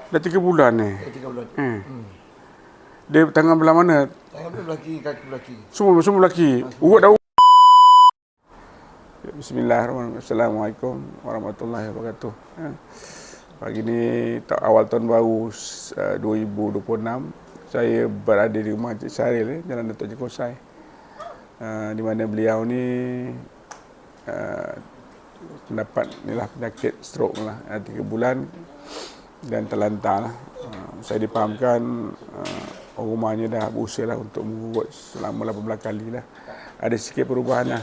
Dah 3 bulan ni. Dah 3 bulan. Dia tangan belah mana? Tangan belah belaki, kaki belaki. Semua belaki. Urut dah. Bismillahirrahmanirrahim. Assalamualaikum warahmatullahi wabarakatuh. Pagi ni awal tahun baru 2026, saya berada di rumah Encik Syaril, Jalan Datuk Haji Kosai, di mana beliau ni mendapat penyakit stroke lah, 3 bulan dan terlantar lah. Saya dipahamkan rumahnya dah berusaha lah untuk mengurut selama 18 kali lah. Ada sikit perubahan lah.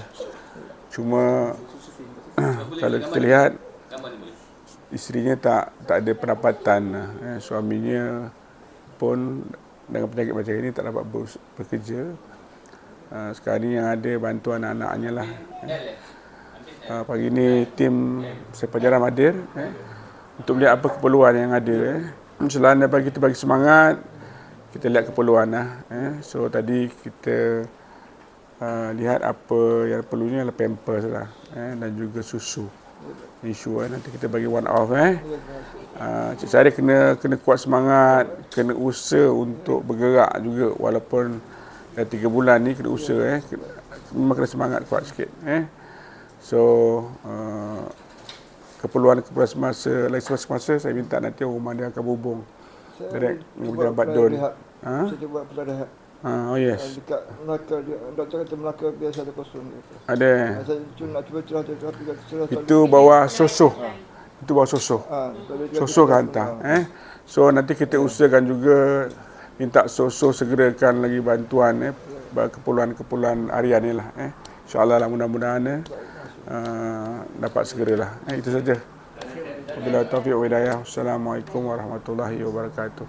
Cuma kalau kita lihat, isterinya tak ada pendapatan. Suaminya pun dengan penyakit macam ini tak dapat bekerja. Sekarang ni yang ada bantu anak-anaknya lah. Pagi ni tim Sepajaran hadir untuk melihat apa keperluan yang ada. Selain daripada kita bagi semangat, kita lihat keperluan lah. So tadi kita lihat apa yang perlunya adalah pampers lah, dan juga susu. Isu nanti kita bagi one off. Cik Syaril kena kuat semangat, kena usaha untuk bergerak juga, walaupun dah 3 bulan ni kena usaha. Memang kena semangat kuat sikit. So keperluan semasa saya minta nanti rumah dia akan berhubung direct dengan pejabat DUN. Saya cuba buat rehat. Oh yes. Dekat Melaka, doktor kata Melaka biasa ada kosong. Ada. Saya nak cuba cerah. Itu bawah sosoh. Itu bawah sosoh. Sosoh kan hantar. So nanti kita usahakan juga minta sosoh segerakan lagi bantuan keperluan harian ni lah. InsyaAllah lah, mudah-mudahan dapat segeralah. Itu saja. Wabillahi taufiq wa hidayah. Assalamualaikum warahmatullahi wabarakatuh.